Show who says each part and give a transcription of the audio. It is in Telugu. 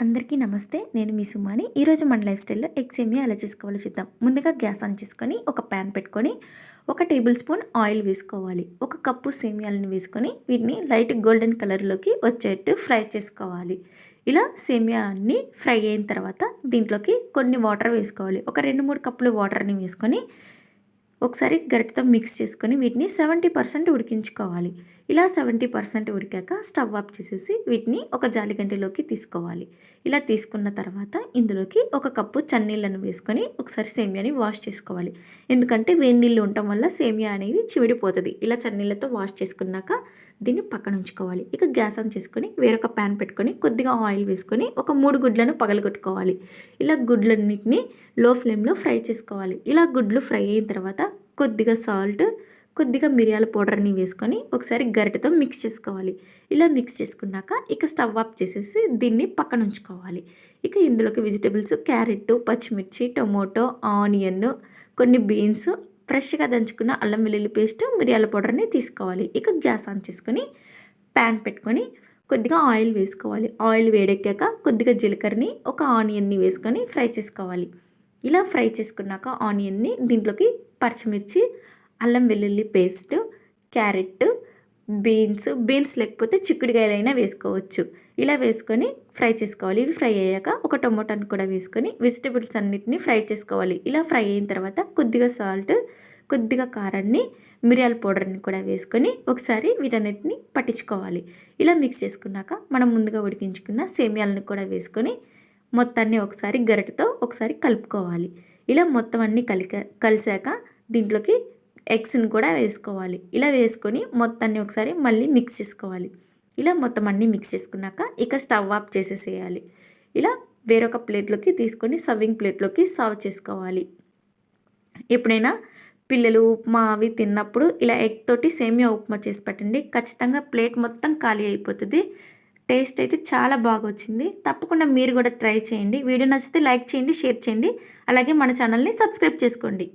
Speaker 1: అందరికీ నమస్తే. నేను మీ సుమాని. ఈరోజు మన లైఫ్ స్టైల్‌లో ఎగ్ సేమియా ఎలా చేసుకోవాలో చూద్దాం. ముందుగా గ్యాస్ ఆన్ చేసుకొని, ఒక పాన్ పెట్టుకొని, ఒక టేబుల్ స్పూన్ ఆయిల్ వేసుకోవాలి. ఒక కప్పు సేమియాలను వేసుకొని, వీటిని లైట్ గోల్డెన్ కలర్‌లోకి వచ్చేట్టు ఫ్రై చేసుకోవాలి. ఇలా సేమియా అన్నీ ఫ్రై అయిన తర్వాత దీంట్లోకి కొన్ని వాటర్ వేసుకోవాలి. ఒక 2, 3 కప్పులు వాటర్‌ని వేసుకొని ఒకసారి గరిటెతో మిక్స్ చేసుకొని వీటిని 70% ఉడికించుకోవాలి. ఇలా 70% ఉడికాక స్టవ్ ఆఫ్ చేసేసి వీటిని ఒక జాలిగంటలోకి తీసుకోవాలి. ఇలా తీసుకున్న తర్వాత ఇందులోకి ఒక కప్పు చన్నీళ్ళను వేసుకొని ఒకసారి సేమియాని వాష్ చేసుకోవాలి. ఎందుకంటే వేడి నీళ్ళు ఉండటం వల్ల సేమియా అనేవి చివిడిపోతుంది. ఇలా చన్నీళ్ళతో వాష్ చేసుకున్నాక దీన్ని పక్కన ఉంచుకోవాలి. ఇక గ్యాస్ ఆన్ చేసుకొని వేరొక ప్యాన్ పెట్టుకొని కొద్దిగా ఆయిల్ వేసుకొని ఒక 3 గుడ్లను పగలగొట్టుకోవాలి. ఇలా గుడ్లన్నిటిని లో ఫ్లేమ్లో ఫ్రై చేసుకోవాలి. ఇలా గుడ్లు ఫ్రై అయిన తర్వాత కొద్దిగా సాల్ట్, కొద్దిగా మిరియాల పౌడర్ని వేసుకొని ఒకసారి గరిటెతో మిక్స్ చేసుకోవాలి. ఇలా మిక్స్ చేసుకున్నాక ఇక స్టవ్ ఆఫ్ చేసేసి దీన్ని పక్కన ఉంచుకోవాలి. ఇక ఇందులోకి వెజిటబుల్స్ క్యారెట్, పచ్చిమిర్చి, టొమాటో, ఆనియన్, కొన్ని బీన్స్, ఫ్రెష్గా దంచుకున్న అల్లం వెల్లుల్లి పేస్ట్, మిరియాల పౌడర్ని తీసుకోవాలి. ఇక గ్యాస్ ఆన్ చేసుకొని ప్యాన్ పెట్టుకొని కొద్దిగా ఆయిల్ వేసుకోవాలి. ఆయిల్ వేడెక్కాక కొద్దిగా జీలకర్రని, ఒక ఆనియన్ని వేసుకొని ఫ్రై చేసుకోవాలి. ఇలా ఫ్రై చేసుకున్నాక ఆనియన్ని దీంట్లోకి పచ్చిమిర్చి, అల్లం వెల్లుల్లి పేస్ట్, క్యారెట్, బీన్స్ లేకపోతే చిక్కుడుకాయలైనా వేసుకోవచ్చు. ఇలా వేసుకొని ఫ్రై చేసుకోవాలి. ఇవి ఫ్రై అయ్యాక ఒక టొమాటోని కూడా వేసుకొని వెజిటబుల్స్ అన్నిటిని ఫ్రై చేసుకోవాలి. ఇలా ఫ్రై అయిన తర్వాత కొద్దిగా సాల్ట్, కొద్దిగా కారాన్ని, మిరియాల పౌడర్ని కూడా వేసుకొని ఒకసారి వీటన్నిటిని పట్టించుకోవాలి. ఇలా మిక్స్ చేసుకున్నాక మనం ముందుగా ఉడికించుకున్న సేమియాలను కూడా వేసుకొని మొత్తాన్ని ఒకసారి గరిటెతో ఒకసారి కలుపుకోవాలి. ఇలా మొత్తం అన్నీ కలిసాక దీంట్లోకి ఎగ్స్ని కూడా వేసుకోవాలి. ఇలా వేసుకొని మొత్తాన్ని ఒకసారి మళ్ళీ మిక్స్ చేసుకోవాలి. ఇలా మొత్తం అన్నీ మిక్స్ చేసుకున్నాక ఇక స్టవ్ ఆఫ్ చేసేసేయాలి. ఇలా వేరొక ప్లేట్లోకి తీసుకొని సర్వింగ్ ప్లేట్లోకి సర్వ్ చేసుకోవాలి. ఎప్పుడైనా పిల్లలు ఉప్మా అవి తిన్నప్పుడు ఇలా ఎగ్ తోటి సేమియా ఉప్మా చేసి పెట్టండి. ఖచ్చితంగా ప్లేట్ మొత్తం ఖాళీ అయిపోతుంది. టేస్ట్ అయితే చాలా బాగా వచ్చింది. తప్పకుండా మీరు కూడా ట్రై చేయండి. వీడియో నచ్చితే లైక్ చేయండి, షేర్ చేయండి. అలాగే మన ఛానల్ని సబ్స్క్రైబ్ చేసుకోండి.